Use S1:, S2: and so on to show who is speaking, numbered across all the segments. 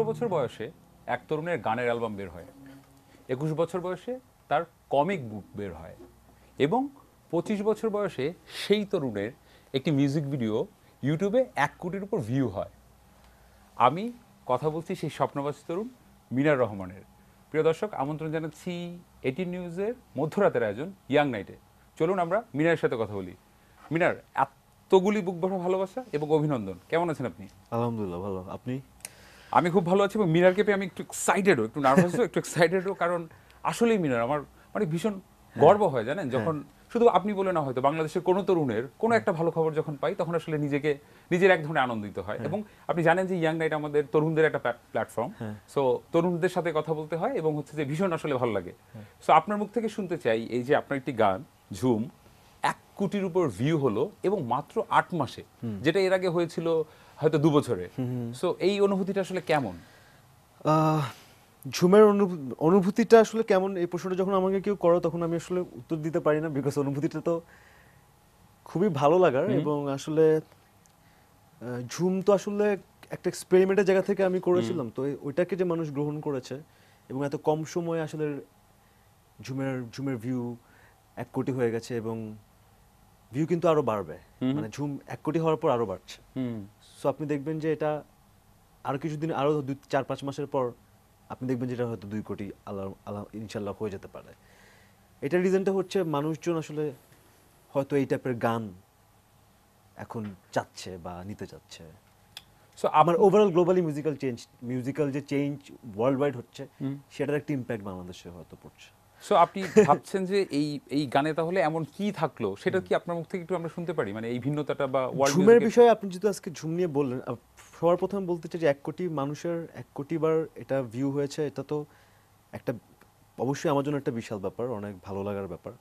S1: বছর বয়সে এক তরুণের গানের অ্যালবাম বের হয়, 21 বছর বয়সে তার কমিক বুক বের হয় এবং 25 বছর বয়সে সেই তরুণের একটি মিউজিক ভিডিও ইউটিউবে 1 কোটির উপর ভিউ হয়। আমি কথা বলছি সেই স্বপ্নবাসী তরুণ মিনার রহমানের। প্রিয় দর্শক, আমন্ত্রণ জানাচ্ছি 18 নিউজের মধ্যরাতের আয়োজন ইয়াং নাইটে। চলুন আমরা মিনারের সাথে কথা বলি। মিনার, এতগুলি বুক ভরা ভালোবাসা এবং অভিনন্দন, কেমন আছেন আপনি?
S2: আলহামদুলিল্লাহ ভালো। আপনি?
S1: আমি খুব ভালো আছি এবং মিনারকে পেয়ে আমি একটু এক্সাইটেডও, একটু নার্ভাসও, একটু এক্সাইটেডও, কারণ আসলেই মিনার আমার মানে ভীষণ গর্ব হয় জানেন, যখন শুধু আপনি বলে না হয়তো বাংলাদেশের কোনো তরুণের কোনো একটা ভালো খবর যখন পাই তখন আসলে নিজের এক ধরনের আনন্দিত হয়। এবং আপনি জানেন যে ইয়াং নাইট আমাদের তরুণদের একটা প্ল্যাটফর্ম, সো তরুণদের সাথে কথা বলতে হয় এবং হচ্ছে যে ভীষণ আসলে ভালো লাগে। সো আপনার মুখ থেকে শুনতে চাই, এই যে আপনার একটি গান ঝুম 1 কোটির উপর ভিউ হলো এবং মাত্র 8 মাসে, যেটা এর আগে হয়েছিল হয়তো 2 বছরে। সো এই অনুভূতিটা আসলে কেমন?
S2: ঝুমের অনুভূতিটা আসলে কেমন, এই প্রশ্নটা যখন আমাকে কেউ করে তখন আমি আসলে উত্তর দিতে পারি না, বিকজ অনুভূতিটা তো খুবই ভালো লাগার। এবং আসলে ঝুম তো আসলে একটা এক্সপেরিমেন্টের জায়গা থেকে আমি করেছিলাম, তো ওইটাকে যে মানুষ গ্রহণ করেছে এবং এত কম সময়ে আসলে ঝুমের ভিউ 1 কোটি হয়ে গেছে এবং ভিউ কিন্তু আরো বাড়বে, মানে ঝুম 1 কোটি হওয়ার পর আরো বাড়ছে। সো আপনি দেখবেন যে এটা আরো কিছুদিন, আরো 4-5 মাসের পর আপনি দেখবেন যে এটা হয়তো 2 কোটি আল্লাহ আল্লাহ ইনশাল্লাহ হয়ে যেতে পারে। এটার রিজনটা হচ্ছে মানুষজন আসলে হয়তো এই টাইপের গান এখন চাচ্ছে বা নিতে চাচ্ছে।
S1: সো
S2: আমার ওভারঅল গ্লোবালি মিউজিক্যাল যে চেঞ্জ ওয়ার্ল্ড ওয়াইড হচ্ছে, সেটার একটা ইম্প্যাক্ট বাংলাদেশে হয়তো পড়ছে।
S1: সো আপনি ভাবছেন যে এই গানে তাহলে এমন কি থাকলো, সেটা কি আপনার মুখ থেকে একটু আমরা শুনতে পারি, মানে এই ভিন্নতাটা বা ওয়ার্ল্ড
S2: ঝুমের বিষয়ে আপনি যদি আজকে ঝুম নিয়ে বললেন, সবার প্রথমে বলতে চাই যে 1 কোটি মানুষের 1 কোটি বার এটা ভিউ হয়েছে, এটা তো একটা অবশ্যই আমার জন্য একটা বিশাল ব্যাপার, অনেক ভালো লাগার ব্যাপার।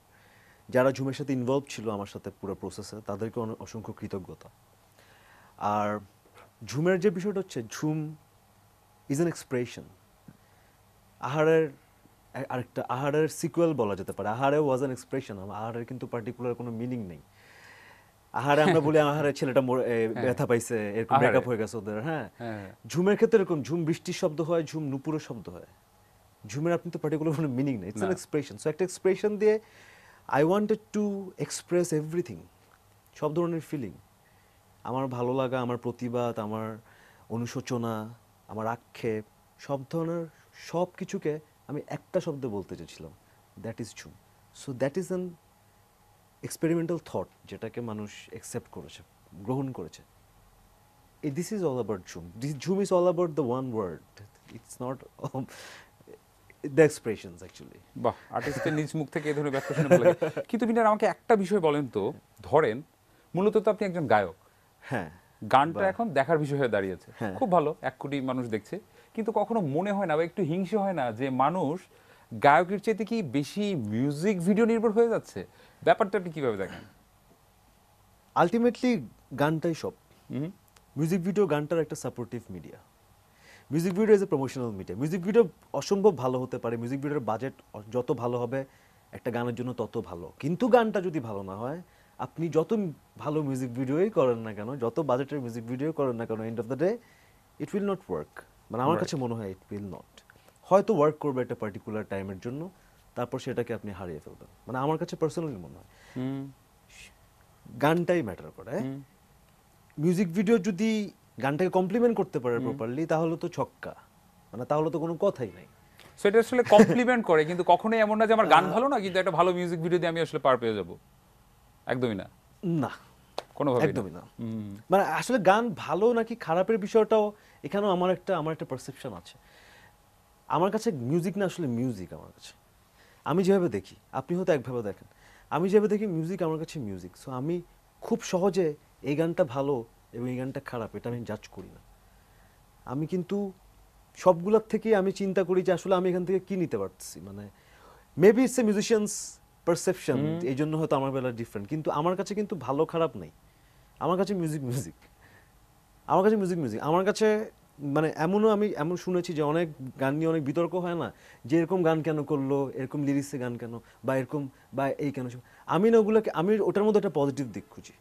S2: যারা ঝুমের সাথে ইনভলভ ছিল আমার সাথে পুরো প্রসেসে, তাদেরকে অসংখ্য কৃতজ্ঞতা। আর ঝুমের যে বিষয়টা হচ্ছে, ঝুম ইজ অ্যান এক্সপ্রেশন। আহারের সিকুয়েল বলা যেতে পারে। আহারে ওয়াজ অ্যান এক্সপ্রেশন। আহারের কিন্তু পার্টিকুলার কোনো মিনিং নেই। আহারে আমরা বলি আহারের ছেলেটা ব্যথা পাইছে, এরকম ব্রেকআপ হয়ে গেছে ওদের। হ্যাঁ, ঝুমের ক্ষেত্রে এরকম, ঝুম বৃষ্টির শব্দ হয়, ঝুম নুপুরের শব্দ হয়। ঝুমের আপনি তো পার্টিকুলার কোনো মিনিং নেই, ইটস অ্যান এক্সপ্রেশন। সো একটা এক্সপ্রেশন দিয়ে I wanted to express everything, সব ধরনের ফিলিং, আমার ভালো লাগা, আমার প্রতিবাদ, আমার অনুশোচনা, আমার আক্ষেপ, সব ধরনের সব কিছুকে আমি একটা শব্দে বলতে চেয়েছিলাম, that is Jhoom. So that is an experimental thought, যেটাকে মানুষ অ্যাকসেপ্ট করেছে, গ্রহণ করেছে। This is all about Jhoom. Jhoom is all about the one word, it's not the expressions actually.
S1: বাহ, আর্টিস্টের নিজ মুখ থেকে এই ধরনের ব্যাখ্যা শুনে ভালো লাগে। কিন্তু বিনার আমাকে একটা বিষয় বলেন তো, ধরেন মূলত তো আপনি একজন গায়ক,
S2: হ্যাঁ,
S1: গানটা এখন দেখার বিষয় হয়ে দাঁড়িয়েছে,
S2: হ্যাঁ।
S1: খুব ভালো, 1 কোটি মানুষ দেখছে, কিন্তু কখনো মনে হয় না বা একটু হিংসে হয় না যে মানুষ গায়কের চাইতে কি বেশি মিউজিক ভিডিও নির্ভর হয়ে যাচ্ছে? ব্যাপারটা আপনি কিভাবে দেখেন?
S2: আলটিমেটলি গানটাই সব। মিউজিক ভিডিও গানটার একটা supportive media. Music video is a promotional media. Music video অসম্ভব ভালো হতে পারে, মিউজিক ভিডিওর বাজেট যত ভালো হবে একটা গানের জন্য তত ভালো, কিন্তু গানটা যদি ভালো না হয়, আপনি যত ভালো মিউজিক ভিডিওই করেন না কেন, যত বাজেটের মিউজিক ভিডিও করেন না কেন, end of the day it will not work. মানে আমার কাছে মনে হয় ইট উইল নট। হয়তো ওয়ার্ক করবে একটা পার্টিকুলার টাইমের জন্য, তারপর সেটাকে আপনি হারিয়ে ফেলবেন। মানে আমার কাছে পার্সোনালি মনে হয় গানটাই ম্যাটার করে। মিউজিক ভিডিও যদি গানটাকে কমপ্লিমেন্ট করতে পারে প্রপারলি, তাহলে তো ছক্কা, মানে তাহলে তো কোনো কথাই নাই।
S1: সেটা আসলে কমপ্লিমেন্ট করে, কিন্তু কখনোই এমন না যে আমার গান ভালো না কিন্তু একটা ভালো মিউজিক ভিডিও দিয়ে আমি আসলে পার পেয়ে যাব, একদমই না,
S2: না,
S1: কোনোভাবেই
S2: একদমই না। মানে আসলে গান ভালো নাকি খারাপের বিষয়টাও এখানেও আমার একটা পারসেপশন আছে। আমার কাছে মিউজিক না আসলে মিউজিক আমার কাছে, আমি যেভাবে দেখি, আপনি হয়তো একভাবে দেখেন, আমি যেভাবে দেখি মিউজিক আমার কাছে মিউজিক। সো আমি খুব সহজে এই গানটা ভালো এবং এই গানটা খারাপ এটা আমি জাজ করি না। আমি কিন্তু সবগুলোর থেকে আমি চিন্তা করি যে আসলে আমি এখান থেকে কি নিতে পারছি। মানে maybe it's a musicians perception, এই জন্য হয়তো আমার বেলা ডিফারেন্ট, কিন্তু আমার কাছে কিন্তু ভালো খারাপ নেই। আমার কাছে মিউজিক মিউজিক, আমার কাছে মিউজিক মিউজিক। আমার কাছে মানে আমি এমন শুনেছি যে অনেক গান নিয়ে অনেক বিতর্ক হয় না, যে এরকম গান কেন করলো, এরকম লিরিক্সে গান কেন, বা এরকম বা এই কেন। আমি না ওগুলোকে, আমি ওটার মধ্যে একটা পজিটিভ দিক খুঁজি।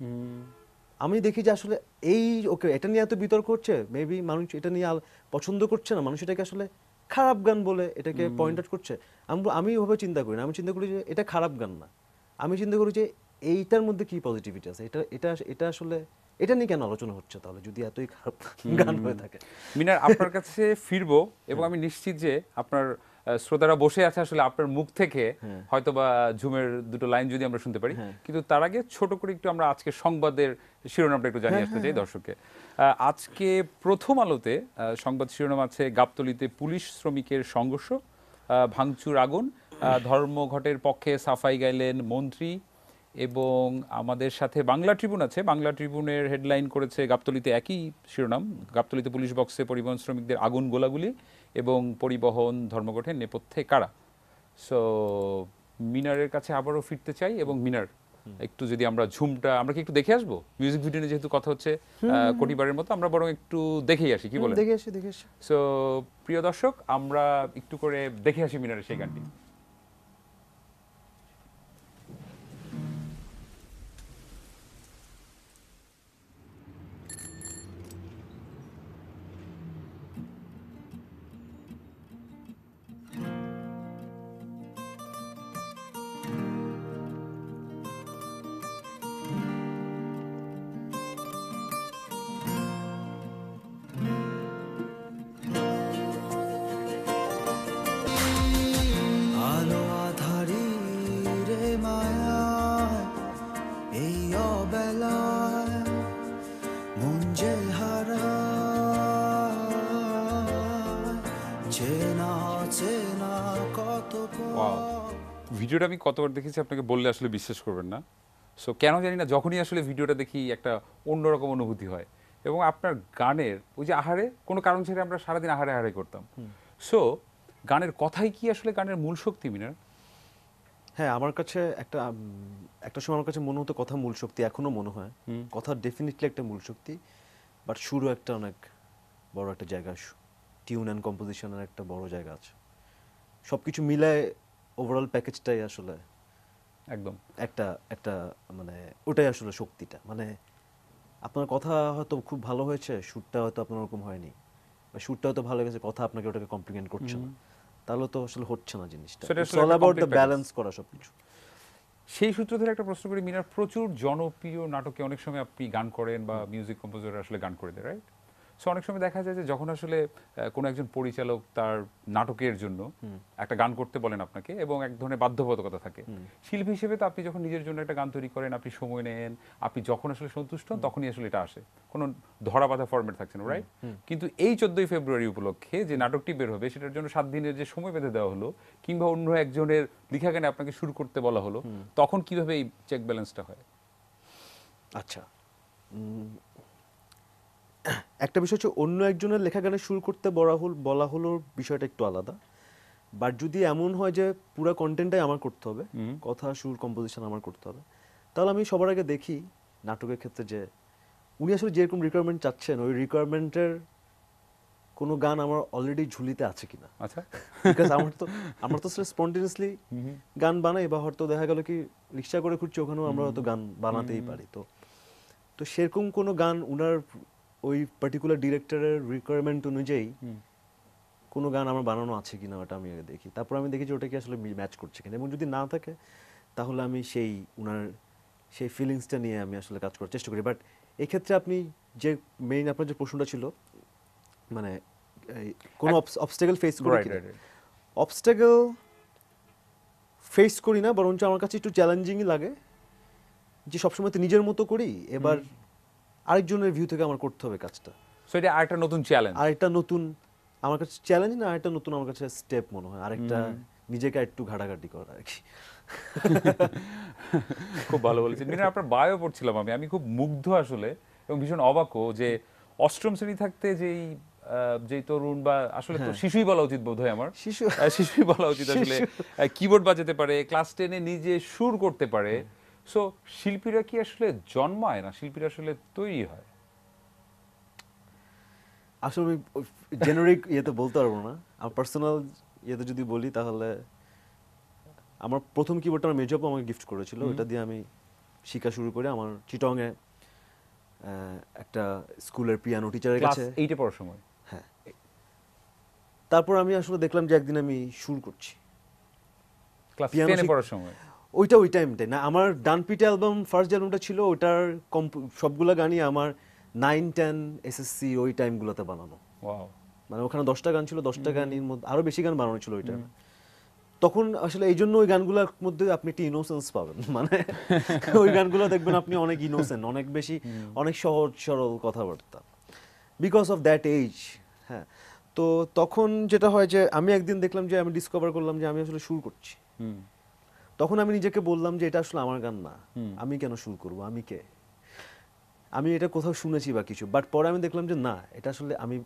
S2: আমি দেখি যে আসলে এই ওকে এটা নিয়ে এত বিতর্ক হচ্ছে, মেবি মানুষ এটা নিয়ে পছন্দ করছে না, মানুষ এটাকে আসলে খারাপ গান বলে এটাকে পয়েন্ট আউট করছে। আমি ওভাবে চিন্তা করি না, আমি চিন্তা করি যে এটা খারাপ গান না, আমি চিন্তা করি যে এইটার মধ্যে কি পজিটিভিটি আছে, এটা এটা এটা আসলে এটা নিয়ে কেন আলোচনা হচ্ছে তাহলে, যদি এতই খারাপ গান হয়ে থাকে।
S1: মিনার, আপনার কাছে ফিরবো এবং আমি নিশ্চিত যে আপনার শ্রোতারা বসে আছে আসলে আপনার মুখ থেকে হয়তো বা ঝুমের দুটো লাইন যদি আমরা শুনতে পারি, কিন্তু তার আগে ছোট করে একটু আমরা আজকে সংবাদের শিরোনামটা একটু জানিয়ে আসতে চাই দর্শককে। আজকে প্রথম আলোতে সংবাদ শিরোনাম আছে গাবতলীতে পুলিশ শ্রমিকের সংঘর্ষ, ভাঙচুর আগুন, ধর্মঘটের পক্ষে সাফাই গাইলেন মন্ত্রী। এবং আমাদের সাথে বাংলা ট্রিবিউন আছে, বাংলা ট্রিবিউনের হেডলাইন করেছে গাবতলীতে একই শিরোনাম, গাবতলীতে পুলিশ বক্সে পরিবহন শ্রমিকদের আগুন গোলাগুলি এবং পরিবহন ধর্মঘটের নেপথ্যে কারা। সো মিনারের কাছে আবারও ফিরতে চাই এবং মিনার একটু যদি আমরা ঝুমটা আমরা কি একটু দেখে আসবো, মিউজিক ভিডিও নিয়ে যেহেতু কথা হচ্ছে কোটিবারের মতো, আমরা বরং একটু দেখেই আসি, কি বলেন?
S2: দেখে আসি।
S1: সো প্রিয় দর্শক, আমরা একটু করে দেখে আসি মিনারের সেই গানটি।
S3: আলো আধারি রে মায়া এই অবেলায় মন যে হারায় চেনা চেনা কত
S1: ওয়াও, ভিডিওটা আমি কতবার দেখেছি আপনাকে বললে আসলে বিশ্বাস করবেন না। সো কেন জানি না, যখনই আসলে ভিডিওটা দেখি একটা অন্যরকম অনুভূতি হয়। এবং আপনার গানের ওই যে আহারে, কোনো কারণ ছেড়ে আমরা সারাদিন আহারে আহারে করতাম। সো গানের কথাই কি আসলে গানের মূল শক্তি মিনার?
S2: হ্যাঁ, আমার কাছে একটা সময় আমার কাছে মনে হতো কথা মূল শক্তি, এখনো মনে হয় কথা ডেফিনেটলি একটা মূল শক্তি, বাট সুরও একটা অনেক বড় একটা জায়গা, টিউন অ্যান্ড কম্পোজিশনের একটা বড় জায়গা আছে, সবকিছু মিলায় ওভারঅল প্যাকেজটাই আসলে
S1: একদম
S2: একটা একটা মানে ওটাই আসলে শক্তিটা। মানে আপনার কথা হয়তো খুব ভালো হয়েছে, সুরটা হয়তো আপনার ওরকম হয়নি, বা সুরটা হয়তো ভালো গেছে, কথা আপনাকে ওটাকে কমপ্লিমেন্ট করছে না, তাহলে তো আসলে হচ্ছে না জিনিসটা।
S1: সেটা
S2: ইটস
S1: আসলে
S2: অল
S1: একটা
S2: অ্যাবাউট দ্য
S1: complete
S2: ব্যালেন্স করা সবকিছু।
S1: সেই সূত্র ধরে একটা প্রশ্ন করি মিনার, প্রচুর জনপ্রিয় নাটকে অনেক সময় আপনি গান করেন বা মিউজিক কম্পোজার আসলে গান করে দেয়, রাইট? সো অনেক সময় দেখা যায় যে যখন আসলে কোনো একজন পরিচালক তার নাটকের জন্য একটা গান করতে বলেন আপনাকে এবং এক ধরনের বাধ্যবাধকতা থাকে, শিল্পী হিসেবে তো আপনি যখন নিজের জন্য একটা গান তৈরি করেন, আপনি সময় নেন, আপনি যখন আসলে সন্তুষ্ট হন তখনই আসলে এটা আসে, কোনো ধরা বাঁধা ফরম্যাট থাকছে না, রাইট? কিন্তু এই 14ই ফেব্রুয়ারি উপলক্ষে যে নাটকটি বের হবে সেটার জন্য 7 দিনের যে সময় বেঁধে দেওয়া হলো, কিংবা অন্য একজনের লেখা গানে আপনাকে শুরু করতে বলা হলো, তখন কিভাবে এই চেক ব্যালেন্সটা হয়?
S2: আচ্ছা, একটা বিষয় হচ্ছে অন্য একজনের লেখা গানে সুর করতে বলা হলো বিষয়টা একটু আলাদা, বাট যদি এমন হয় যে পুরো কন্টেন্টটাই আমার করতে হবে, কথা সুর কম্পোজিশন আমার করতে হবে, তাহলে আমি সবার আগে দেখি নাটকের ক্ষেত্রে যে উনি আসলে যেরকম রিকোয়ারমেন্ট চাচ্ছেন ওই রিকোয়ারমেন্টের কোনো গান আমার অলরেডি ঝুলিতে আছে কিনা।
S1: আচ্ছা,
S2: বিকজ আমরা তো স্পন্টেনিয়াসলি গান বানাই, বা হয়তো দেখা গেল কি রিক্সা করে ঘুরছি, ওখানেও আমরা হয়তো গান বানাতেই পারি। তো সেরকম কোনো গান উনার ওই পার্টিকুলার ডিরেক্টরের রিকোয়ারমেন্ট অনুযায়ী কোনো গান আমার বানানো আছে কিনা ওটা আমি আগে দেখি, তারপর আমি দেখি যে ওটা কি আসলে ম্যাচ করছে কিনা, এবং যদি না থাকে তাহলে আমি উনার সেই ফিলিংসটা নিয়ে আমি আসলে কাজ করার চেষ্টা করি। বাট এক্ষেত্রে আপনি যে মেইন আপনার যে প্রশ্নটা ছিল, মানে কোনো অবস্টাকেল ফেস করি কিনা, অবস্টাকেল ফেস করি না, বরঞ্চ আমার কাছে একটু চ্যালেঞ্জিংই লাগে যে সবসময় তো নিজের মতো করি, এবার আরেকজনের ভিউ থেকে আমার করতে হবে কাজটা।
S1: সো এটা আরেকটা নতুন চ্যালেঞ্জ,
S2: আরেকটা নতুন আমার কাছে চ্যালেঞ্জ না, আরেকটা নতুন আমার কাছে স্টেপ মনে হয়, আরেকটা নিজেকে একটু ঘাটাঘাটি করা আর কি।
S1: খুব ভালো বলেছেন মিনার। আপনার বায়ো পড়ছিলাম আমি খুব মুগ্ধ আসলে এবং ভীষণ অবাকও যে অষ্টম শ্রেণী থাকতে যেই তরুণ, বা আসলে তো শিশুই বলা উচিত বোধ হয় আমার, শিশুই বলা উচিত আসলে, কিবোর্ড বাজাতে পারে, ক্লাস 10-এ নিজে সুর করতে পারে। সো শিল্পীরা কি আসলে জন্মায় না, শিল্পীরা আসলে তৈরি হয়?
S2: আসলে আমি জেনারিক ইয়েতে বলতে পারবো না, আমার পার্সোনাল ইয়েতে যদি বলি তাহলে আমার প্রথম কিবোর্ডটা আমার মেজো আপু আমাকে গিফট করেছিল, ওটা দিয়ে আমি শেখা শুরু করি। আমার চিটংয়ে একটা স্কুলের পিয়ানো টিচারের
S1: ক্লাস
S2: কাছে।
S1: 8 এ পড়ার সময়।
S2: হ্যাঁ, তারপর আমি আসলে দেখলাম যে একদিন আমি সুর করছি
S1: ক্লাস
S2: পিয়ানো
S1: 10 এ পড়ার সময়।
S2: ওই টাইমটাই না, আমার ডানপিটে অ্যালবাম ফার্স্ট যে অ্যালবামটা ছিল ওটার সবগুলা গানই আমার 9-10 এসএসসি ওই টাইমগুলোতে বানানো।
S1: ওয়াও।
S2: মানে ওখানে 10টা গান ছিল, 10টা গানের মধ্যে আরো বেশি গান বানানো ছিল ওইটা। তখন আসলে এই জন্য ওই গানগুলোর মধ্যে আপনি একটা ইনোসেন্স পাবেন, মানে ওই গানগুলো দেখবেন আপনি অনেক ইনোসেন্ট, অনেক বেশি, অনেক সহজ সরল কথাবার্তা, বিকজ অফ দ্যাট এজ। হ্যাঁ, তো তখন যেটা হয় যে আমি একদিন দেখলাম যে আমি ডিসকভার করলাম যে আমি আসলে সুর করছি। তখন আমি নিজেকে বললাম যে এটা আসলে আমার গান না, আমি কেন সুর করব, আমি কে, আমি এটা কোথাও শুনেছি বা কিছু, বাট পরে আমি দেখলাম যে না, এটা আসলে আমি,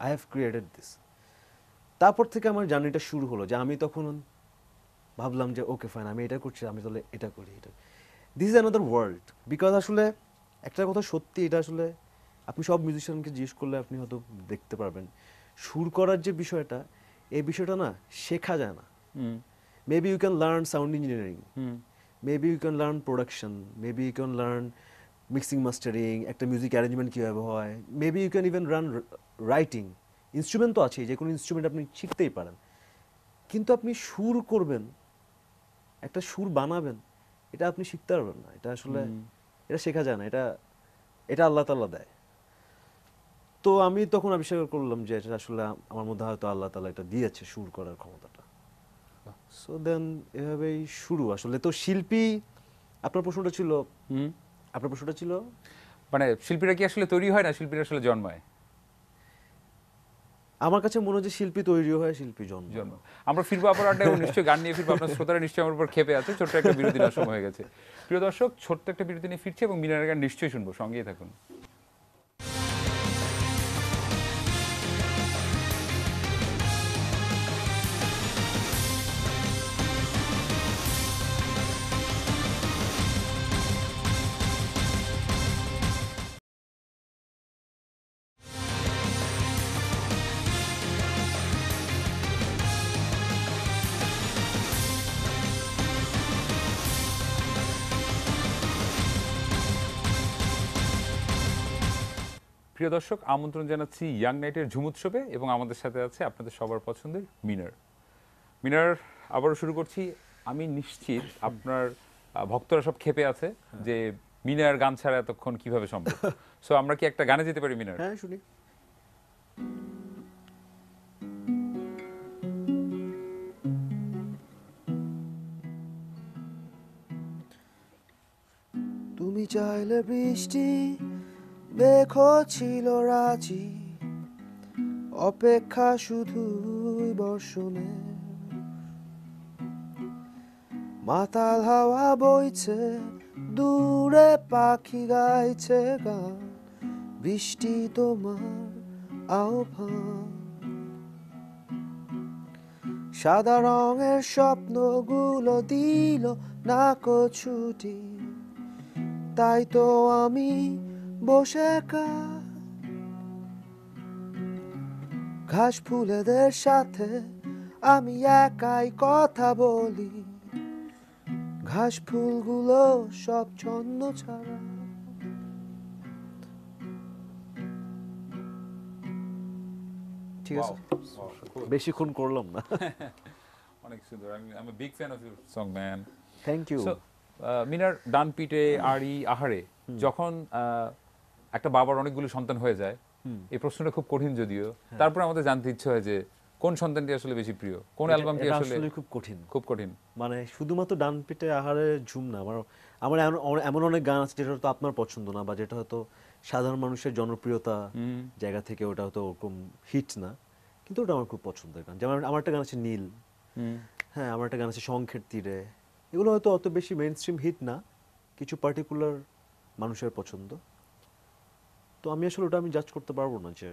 S2: আই হ্যাভ ক্রিয়েটেড দিস। তারপর থেকে আমার জার্নিটা শুরু হলো যে আমি তখন ভাবলাম যে ওকে ফাইন, আমি এটা করছি, আমি তাহলে এটা করি, এটা, this is another world. Because আসলে একটা কথা সত্যি, এটা আসলে আপনি সব মিউজিশিয়ানকে জিজ্ঞেস করলে আপনি হয়তো দেখতে পারবেন, সুর করার যে বিষয়টা, এই বিষয়টা না শেখা যায় না। Maybe you can learn sound engineering, maybe you can learn production, maybe you can learn mixing mastering, একটা মিউজিক অ্যারেঞ্জমেন্ট কীভাবে হয়, maybe you can even run writing, instrument তো আছেই, যে কোনো ইনস্ট্রুমেন্ট আপনি শিখতেই পারেন, কিন্তু আপনি সুর করবেন, একটা সুর বানাবেন, এটা আপনি শিখতে পারবেন না, এটা আসলে এটা শেখা যায় না, এটা এটা আল্লাহ তাআলা দেয়। তো আমি তখন আবিষ্কার করলাম যে এটা আসলে আমার মধ্যে হয়তো আল্লাহ তাআলা এটা দিয়েছে, সুর করার ক্ষমতাটা। সো দেন এভাবেই শুরু আসলে। তো শিল্পী, আপনার প্রশ্নটা ছিল, আপনার প্রশ্নটা ছিল
S1: মানে শিল্পীরা কি আসলে তৈরি হয় না, শিল্পীরা আসলে জন্মায়?
S2: আমার কাছে মনে হয় যে শিল্পী তৈরি হয়, শিল্পী জন্ম।
S1: আমরা ফিরবো আবার আড্ডায়, নিশ্চয়ই গান নিয়ে ফিরবো, আপনার শ্রোতারা নিশ্চয়ই আমার উপর ক্ষেপে আছে। ছোট্ট একটা বিরতি নেওয়ার সময় হয়ে গেছে। প্রিয় দর্শক, ছোট্ট একটা বিরতি নিয়ে ফিরছে এবং মিনারের গান নিশ্চয়ই শুনবো, সঙ্গেই থাকুন। প্রিয় দর্শক, আমন্ত্রণ জানাচ্ছি ইয়াং নাইটের ঝুম উৎসবে এবং আমাদের সাথে আছে আপনাদের সবার পছন্দের মিনার। মিনার, আবারও শুরু করছি। আমি নিশ্চিত আপনার ভক্তরা সব ক্ষেপে আছে যে মিনার গান ছাড়া এতক্ষণ কিভাবে সম্ভব। সো আমরা কি একটা গানে যেতে পারি মিনার?
S2: হ্যাঁ, শুনি।
S3: তুমি চাইলে বৃষ্টি দেখো ছিল রাজি, অপেক্ষা শুধুই বর্ষণে, মাতাল হাওয়া বইছে, দূরে পাখি গাইছে গান, বৃষ্টি তোমার আহ্বান, সাদা রঙের স্বপ্নগুলো দিল না ছুটি, তাই তো আমি বসে একা, ঘাস ফুলেদের সাথে আমি একাই কথা বলি, ঘাস ফুলগুলো সব ছন্ন ছাড়া। ঠিক আছে,
S2: বেশিক্ষণ করলাম না।
S1: অনেক সুন্দর। আমি am big fan of your song man.
S2: Thank you.
S1: Minar, ডান পিটে আড়ি আহারে, যখন একটা বাবার অনেকগুলো সন্তান হয়ে যায়, এই প্রশ্নটা খুব কঠিন যদিও, তারপর আমাদের জানতে ইচ্ছে হয় যে কোন সন্তানটি আসলে বেশি প্রিয়, কোন অ্যালবামটি আসলে
S2: খুব কঠিন,
S1: খুব কঠিন।
S2: মানে শুধুমাত্র ডান পিটে আহারে ঝুম না, আমার আমার এমন অনেক গান আছে যেটা হয়তো আপনার পছন্দ না, বা যেটা হয়তো সাধারণ মানুষের জনপ্রিয়তা জায়গা থেকে ওটা হয়তো ওরকম হিট না, কিন্তু ওটা আমার খুব পছন্দের গান। যেমন আমার একটা গান আছে নীল, হ্যাঁ, আমার একটা গান আছে শঙ্খের তীরে, এগুলো হয়তো অত বেশি মেইন স্ট্রিম হিট না, কিছু পার্টিকুলার মানুষের পছন্দ। তো আমি আসলে ওটা আমি জাজ করতে পারবো না যে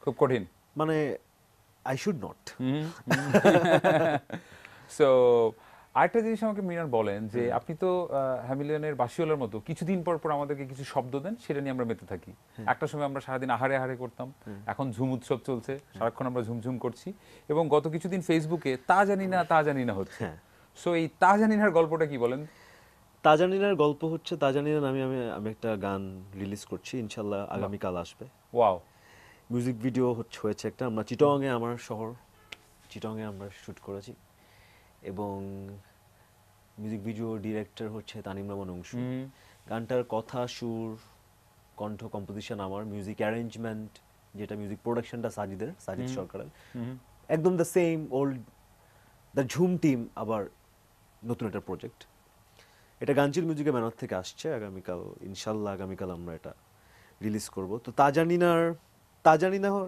S1: খুব কঠিন,
S2: মানে আই শুড নট।
S1: সো আরেকটা জিনিস আমাকে মিনার বলেন যে আপনি তো হ্যামিলিয়নের বাসিওলার মতো কিছুদিন পর পর আমাদেরকে কিছু শব্দ দেন, সেটা নিয়ে আমরা মেতে থাকি। একটা সময় আমরা সারাদিন আহারে আহারে করতাম, এখন ঝুম উৎসব চলছে, সারাক্ষণ আমরা ঝুমঝুম করছি, এবং গত কিছুদিন ফেসবুকে তা জানি না তা জানি না হচ্ছে। সো এই তা জানি নার গল্পটা কি বলেন?
S2: তাজানিনার গল্প হচ্ছে, তাজানিনা নামে আমি একটা গান রিলিজ করছি, ইনশাল্লাহ আগামীকাল আসবে।
S1: ওয়াও,
S2: মিউজিক ভিডিও হয়েছে একটা, আমরা চিটংয়ে, আমার শহর চিটংয়ে আমরা শ্যুট করেছি, এবং মিউজিক ভিডিও ডিরেক্টর হচ্ছে তানিম রহমান অংশু। গানটার কথা, সুর, কণ্ঠ, কম্পোজিশন আমার, মিউজিক অ্যারেঞ্জমেন্ট যেটা মিউজিক প্রোডাকশনটা সাজিদ সরকারের, একদম the same old the Jhoom team, আবার নতুন একটা প্রজেক্ট। এটা গানচিল মিউজিকের ব্যানার থেকে আসছে, আগামীকাল ইনশাল্লাহ আগামীকাল আমরা এটা রিলিজ করব। তো তাজানিনার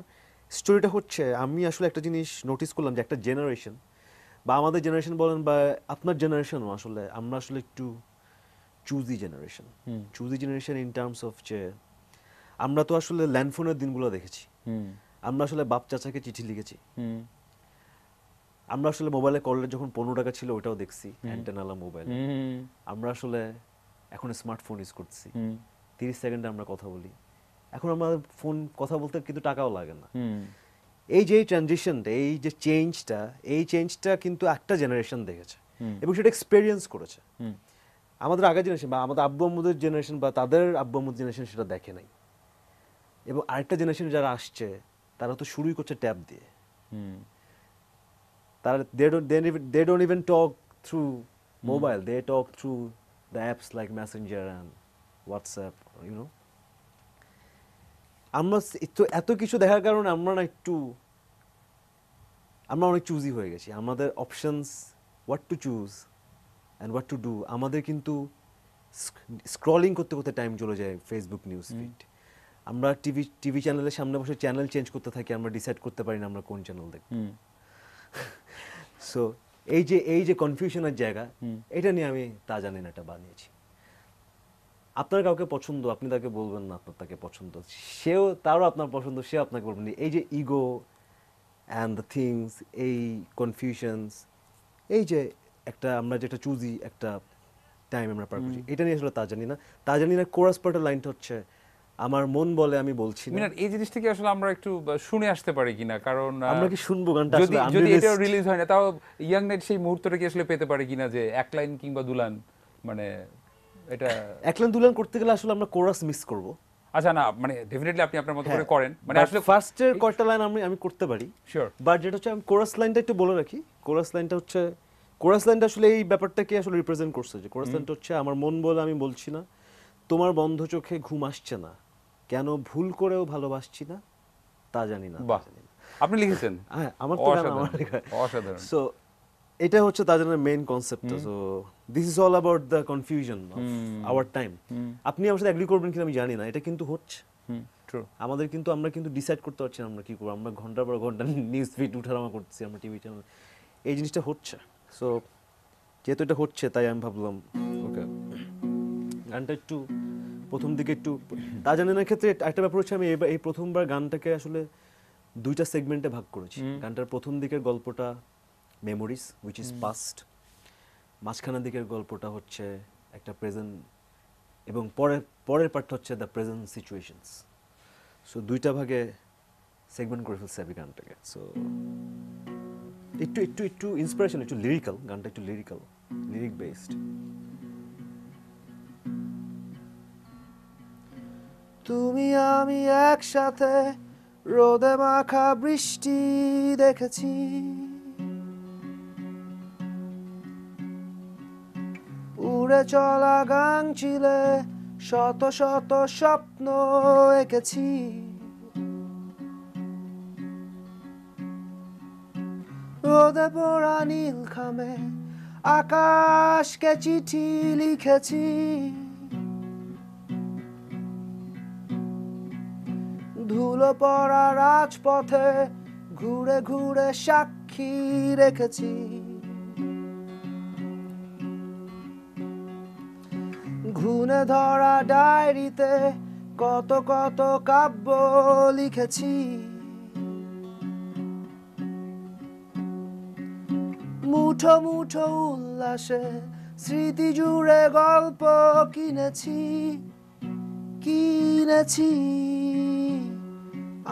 S2: স্টোরিটা হচ্ছে, আমি আসলে একটা জিনিস নোটিস করলাম যে একটা জেনারেশন, বা আমাদের জেনারেশন বলেন বা আপনার জেনারেশনও, আসলে আমরা আসলে একটু choosy generation in terms of যে আমরা তো আসলে ল্যান্ডফোনের দিনগুলো দেখেছি, আমরা আসলে বাপ চাচাকে চিঠি লিখেছি, আমরা আসলে মোবাইলে করলে যখন 15 টাকা ছিল ওটাও দেখছি, অ্যান্টেনালা মোবাইল। আমরা আসলে এখন স্মার্টফোন ইউজ করছি, 30 সেকেন্ডে আমরা কথা বলি। এখন আমরা ফোন কথা বলতে কিন্তু টাকাও লাগে না। এই যে ট্রানজিশনটা, এই যে চেঞ্জটা কিন্তু একটা জেনারেশন দেখেছে এবং সেটা এক্সপেরিয়েন্স করেছে। আমাদের আগের জেনারেশন বা আমাদের আব্বু আম্মুদের জেনারেশন বা তাদের আব্বু আম্মুদের জেনারেশন সেটা দেখে নাই, এবং আরেকটা জেনারেশন যারা আসছে তারা তো শুরুই করছে ট্যাব দিয়ে। তারা they don't even talk through mobile, they talk through the apps like Messenger and WhatsApp, you know. আমরা এত কিছু দেখার কারণে আমরা অনেক চুজি হয়ে গেছি। আমাদের options, what to choose and what to do, আমাদের কিন্তু স্ক্রলিং করতে করতে টাইম চলে যায় ফেসবুক নিউজ ফিড। আমরা টিভি চ্যানেলের সামনে বসে চ্যানেল চেঞ্জ করতে থাকি, আমরা ডিসাইড করতে পারি না আমরা কোন চ্যানেল দেখব। সো এই যে কনফিউশনের জায়গা, এটা নিয়ে আমি তাজানিনাটা বানিয়েছি। আপনার কাউকে পছন্দ, আপনি তাকে বলবেন না আপনার তাকে পছন্দ, তারও আপনার পছন্দ, সে আপনাকে বলবেন না। এই যে ইগো অ্যান্ড দ্য থিংস, এই কনফিউশনস, এই যে আমরা যেটা চুজি একটা টাইম আমরা পার করছি, এটা নিয়ে আসলে তাজানিনা কোরাস পার্টের লাইনটা হচ্ছে, আমার মন বলে আমি বলছি না।
S1: মিনার, এই জিনিসটা কি আসলে আমরা একটু শুনে আসতে পারি কিনা? কারণ
S2: আমরা কি শুনবো গানটা?
S1: যদি এটাও রিলিজ হয় না, তাও ইয়াং নাইট সেই মুহূর্তটা কি আসলে পেতে পারে কিনা, যে এক লাইন কিংবা দুলান, মানে এটা
S2: এক লাইন দুলান করতে গেলে আসলে আমরা কোরাস মিস করব।
S1: আচ্ছা, না মানে ডেফিনেটলি আপনি আপনার মতো করে করেন, মানে আসলে
S2: ফার্স্টের কয়টা লাইন আমি করতে পারি,
S1: শিওর।
S2: বাট যেটা হচ্ছে, আমি কোরাস লাইনটা একটু বলে রাখি। কোরাস লাইনটা আসলে এই ব্যাপারটাকে আসলে রিপ্রেজেন্ট করছে। যে কোরাস লাইনটা হচ্ছে, আমার মন বলে আমি বলছি না, তোমার বন্ধ চোখে ঘুম আসছে না, কেন ভুল করেও ভালোবাসছি না, তা জানি না।
S1: বাহ, আপনি লিখেছেন?
S2: হ্যাঁ, আমার তো গান আমার লেখা।
S1: অসাধারণ।
S2: সো এটা হচ্ছে তাজানিনার main concept. So this is all about the confusion of our time. আপনি আমার সাথে এগ্রি করবেন কিনা আমি জানি না, এটা কিন্তু হচ্ছে। আমরা কিন্তু ডিসাইড করতে পারছি না আমরা কি করবো। আমরা ঘন্টার পর ঘন্টা নিউজ ফিড উঠানামা করছি, আমরা টিভি চ্যানেল, এই জিনিসটা হচ্ছে। সো যেহেতু এটা হচ্ছে, তাই আমি ভাবলাম ওকে গানটা একটু প্রথম দিকে একটু, তাজানিনার ক্ষেত্রে একটা ব্যাপার হচ্ছে, আমি এই প্রথমবার গানটাকে আসলে 2টা সেগমেন্টে ভাগ করেছি। গানটার প্রথম দিকের গল্পটা মেমোরিজ, উইচ ইজ পাস্ট, মাঝখানের দিকের গল্পটা হচ্ছে একটা প্রেজেন্ট, এবং পরের পার্টটা হচ্ছে দ্য প্রেজেন্ট সিচুয়েশনস। সো 2টা ভাগে সেগমেন্ট করে ফেলছে আমি গানটাকে। সো একটু ইন্সপিরেশন, একটু লিরিক্যাল, গানটা একটু লিরিক বেসড।
S3: তুমি আমি একসাথে রোদে মাখা বৃষ্টি দেখেছি, উড়ে চলা গাংচিলে শত শত স্বপ্ন এঁকেছি, রোদে পোড়া নীল খামে আকাশকে চিঠি লিখেছি, ধুলো পড়া রাজপথে ঘুরে ঘুরে সাক্ষী রেখেছি, ঘুনে ধরা ডায়েরিতে কত কত কাব্য লিখেছি, মুঠো মুঠো উল্লাসে স্মৃতি জুড়ে গল্প কিনেছি,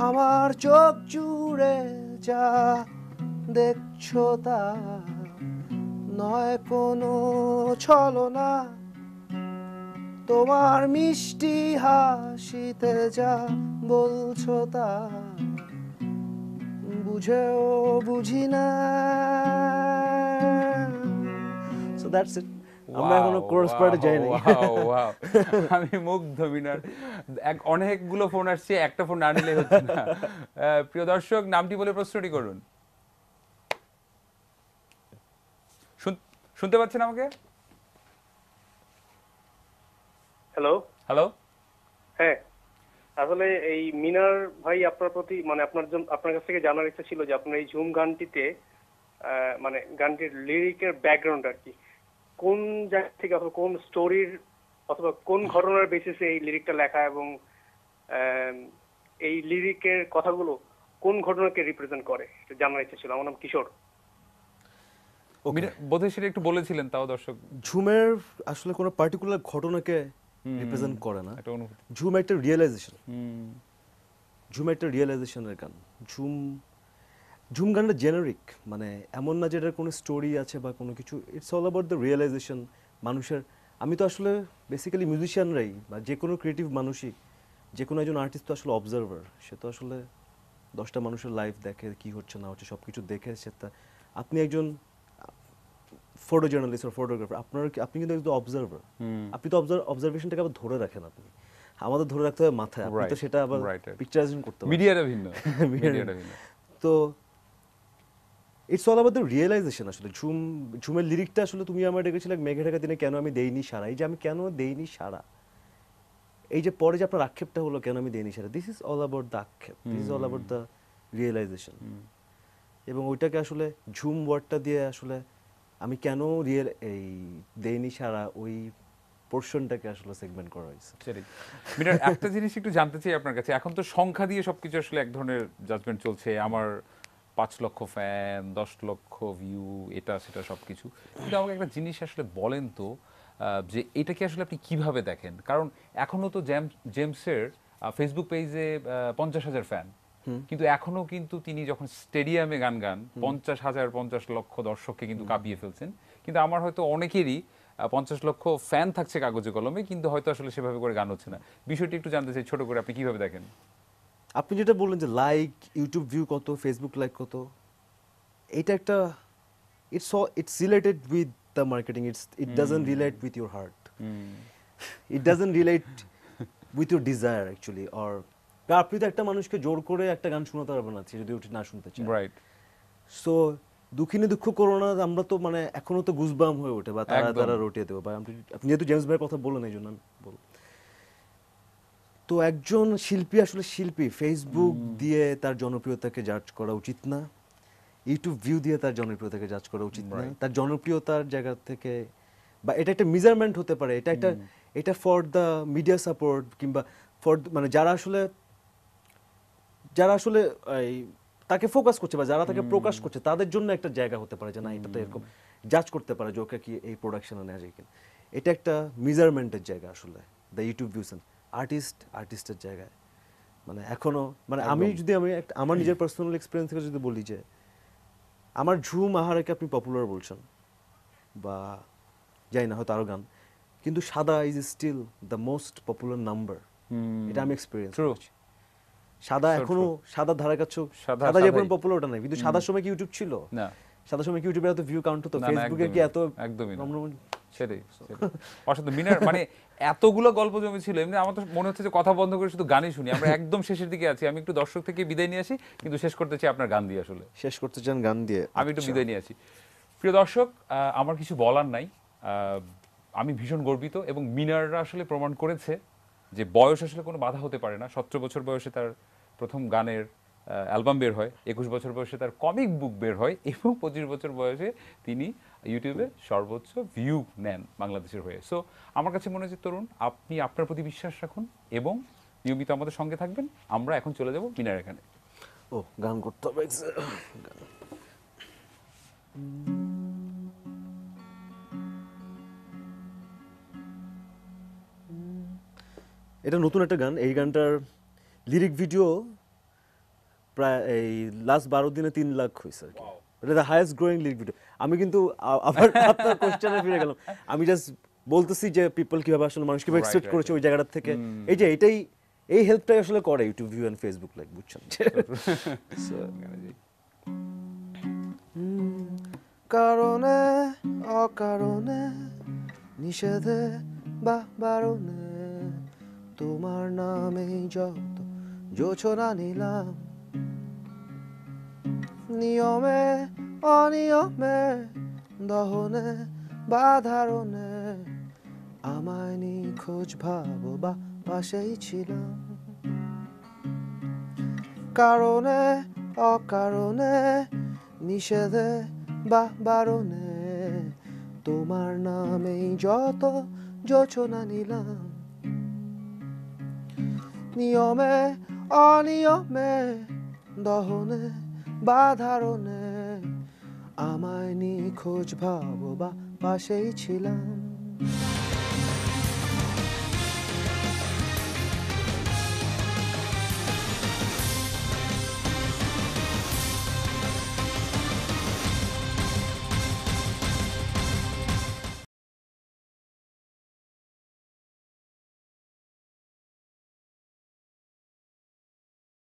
S3: আমার চোখ জুড়ে যা দেখছো তা নয় কোনো ছলনা, তোমার মিষ্টি হাসিতে যা বলছো তা বুঝেও বুঝি না। So that's it. আমরা এখনো কোরাস পার্টে যাইনি।
S1: wow. আমি মুগ্ধ মিনার, অনেকগুলো ফোন আসছে, একটা ফোন না নিলে হচ্ছে না। প্রিয় দর্শক, নামটি বলে প্রশ্নটি করুন। শুনতে পাচ্ছেন আমাকে?
S4: Hello
S1: hello.
S4: হ্যাঁ, আসলে এই মিনার ভাই আপনার প্রতি মানে আপনার কাছ থেকে জানার ইচ্ছা ছিল যে আপনার এই ঝুম গানটিতে মানে গানটির লিরিকের ব্যাকগ্রাউন্ড আর কি কোন জায়গা থেকে অথবা কোন স্টোরির অথবা কোন ঘটনার বেসিসে এই লিরিকটা লেখা এবং এই লিরিকের কথাগুলো কোন ঘটনাকে রিপ্রেজেন্ট করে এটা জানার ইচ্ছা ছিল। আমার নাম কিশোর।
S1: বোধহয় সেটা একটু বলেছিলেন, তাও দর্শক।
S2: ঝুমের আসলে কোনো পার্টিকুলার ঘটনাকে রিপ্রেজেন্ট করে না,
S1: একটা অনুভূতি।
S2: ঝুম একটা রিয়েলাইজেশন, ঝুম একটা রিয়েলাইজেশনের গান। ঝুম গানটা জেনারিক, মানে এমন না যে এটার কোনো স্টোরি আছে বা কোনো কিছু। It's all about the realization মানুষের। আমি তো আসলে বেসিক্যালি মিউজিশিয়ানরাই বা যে কোনো ক্রিয়েটিভ মানুষই, যে কোনো একজন আর্টিস্ট তো আসলে অবজারভার। সে তো আসলে 10টা মানুষের লাইফ দেখে, কি হচ্ছে না হচ্ছে সব কিছু দেখে সে আপনি একজন ফটো জার্নালিস্ট বা ফটোগ্রাফার, আপনি কিন্তু একজন অবজারভার। আপনি তো অবজারভেশনটাকে আবার ধরে রাখেন। আমাদের ধরে রাখতে হবে মাথায়, আপনি তো সেটা আবার পিকচারাইজেশন করতে পারেন।
S1: মিডিয়াটা ভিন্ন, মিডিয়াটা ভিন্ন।
S2: তো it's all about the realization. আসলে ঝুমের লিরিকটা আসলে তুমি আমার ডেকেছিলে মেঘে ঢাকা দিনে কেন আমি দেইনি সারা। এই যে আমি কেন দেইনি সারা, এই যে পরে যে আপনার আক্ষেপটা হলো কেন আমি দেইনি সারা, this is all about the আক্ষেপ, this is all about the realization. এবং ওইটাকে আসলে ঝুম ওয়ার্ডটা দিয়ে আসলে আমি কেন এই দেইনি সারা ওই পোরশনটাকে আসলে সেগমেন্ট করা হয়েছে।
S1: সেটাই। মিনার, একটা জিনিস একটু জানতে চাই আপনার কাছে। এখন তো সংখ্যা দিয়ে সবকিছু আসলে এক ধরনের জাজমেন্ট চলছে, আমার 5 লক্ষ ফ্যান, 10 লক্ষ ভিউ, এটা সেটা সবকিছু। কিন্তু আমাকে একটা জিনিস আসলে বলেন তো, যে এটাকে আসলে আপনি কিভাবে দেখেন? কারণ এখনো তো জেমসের ফেসবুক পেজে 50,000 ফ্যান, কিন্তু এখনো কিন্তু তিনি যখন স্টেডিয়ামে গান 50,000 50 লক্ষ দর্শককে কিন্তু কাঁপিয়ে ফেলছেন। কিন্তু আমার হয়তো অনেকেরই 50 লক্ষ ফ্যান থাকছে কাগজে কলমে, কিন্তু হয়তো আসলে সেভাবে করে গান হচ্ছে না। বিষয়টি একটু জানতে চাই ছোট করে, আপনি কিভাবে দেখেন?
S2: আপনি যেটা বললেন যে লাইক, ইউটিউব ভিউ কত, ফেসবুক লাইক কত, এটা একটা it's related with the marketing. It doesn't relate with your heart, it doesn't relate with your desire actually. Or আপনি তো একটা মানুষকে জোর করে একটা গান শোনাতে পারবেন না, যদি ওটি না শুনতে চায়।
S1: রাইট।
S2: সো দুঃখিনী দুঃখ করো না, আমরা তো মানে এখনো তো গুজবাম হয়ে ওঠে বা তারা রটিয়ে দেবো। বা আপনি যেহেতু জেমস ভাইয়ের কথা বলেন এই জন্য আমি বল। তো একজন শিল্পী আসলে শিল্পী, ফেসবুক দিয়ে তার জনপ্রিয়তাকে জাজ করা উচিত না, ইউটিউব ভিউ দিয়ে তার জনপ্রিয়তাকে জাজ করা উচিত না। তার জনপ্রিয়তার জায়গা থেকে বা এটা একটা মেজারমেন্ট হতে পারে, এটা ফর দ্য মিডিয়া সাপোর্ট কিংবা ফর মানে যারা আসলে এই তাকে ফোকাস করছে বা যারা তাকে প্রকাশ করছে তাদের জন্য একটা জায়গা হতে পারে যে না, এটা তো এরকম জাজ করতে পারে যে ওকে কি এই প্রোডাকশনে নেওয়া যায় কিনা। এটা একটা মেজারমেন্টের জায়গা আসলে, দ্য ইউটিউব ভিউস। আর্টিস্টের জায়গায় মানে এখনো মানে আমি আমার নিজের পার্সোনাল এক্সপিরিয়েন্স থেকে যদি বলি যে আমার ঝুম আহারাকে আপনি পপুলার বলছেন বা যাই না হয়তো আরো গান, কিন্তু Shada is still the most popular number. এটা আমি এক্সপিরিয়েন্স করছি। সাদা এখনো সাদা ধারা কাছেও সাদা যেমন পপুলার ওটা নাই, কিন্তু সাদার সময় কি ইউটিউব ছিল না? সাদার সময় কি ইউটিউবে এত ভিউ কাউন্ট হতো? ফেসবুকে কি এত?
S1: একদমই না। সেটাই অসাধারণ। মিনার, মানে এতগুলো গল্প জমি ছিল, এমনি আমার তো মনে হচ্ছে যে কথা বন্ধ করে শুধু গানই শুনি। আমরা একদম শেষের দিকে আছি, আমি একটু দর্শক থেকে বিদায় নিয়ে আসি, কিন্তু শেষ করতে চাই আপনার গান দিয়ে। আসলে
S2: শেষ করতে চান গান দিয়ে?
S1: আমি একটু বিদায় নিয়ে আসি। প্রিয় দর্শক, আমার কিছু বলার নাই। আমি ভীষণ গর্বিত এবং মিনাররা আসলে প্রমাণ করেছে যে বয়স আসলে কোনো বাধা হতে পারে না। 17 বছর বয়সে তার প্রথম গানের অ্যালবাম বের হয়, 21 বছর বয়সে তার কমিক বুক বের হয় এবং 25 বছর বয়সে তিনি ইউটিউবে সর্বোচ্চ ভিউ নেন বাংলাদেশের হয়ে। সো আমার কাছে মনে হচ্ছে তরুণ, আপনি আপনার প্রতি বিশ্বাস রাখুন এবং নিয়মিত আমাদের সঙ্গে থাকবেন। আমরা এখন চলে যাব মিনার এখানে।
S2: গান করতে হবে। এটা নতুন একটা গান। এই গানটার লিরিক ভিডিও প্রায় এই লাস্ট 12 দিনে 3 লাখ হয়েছে আর কি। এটা the highest growing lyric video. আমি কিন্তু আবার আপনার কোশ্চেনে ফিরে গেলাম। আমি জাস্ট বলতেছি যে পিপল কিভাবে আসলে মানুষ কিভাবে
S1: Right,
S2: এক্সপেক্ট
S1: right,
S2: করেছে ওই জায়গাটা থেকে, এই যে এটাই এই হেল্পটাই আসলে করে YouTube view and Facebook like, বুঝছেন? So, কারণে অকারণে নিষেধে বা বারণে তোমার নামে যত জোছনা নিলাম, নিয়মে অনিয়মে দহনে বা ধারণে আমায় নিখোঁজ ভাবো বা পাশেই ছিলাম, কারণে অকারণে নিষেধে বা বারণে তোমার নামেই যত যোচনা নিলাম, নিয়মে অনিয়মে দহনে বা ধারণে আমায় নিখোঁজ ভাবো বা পাশেই ছিলাম।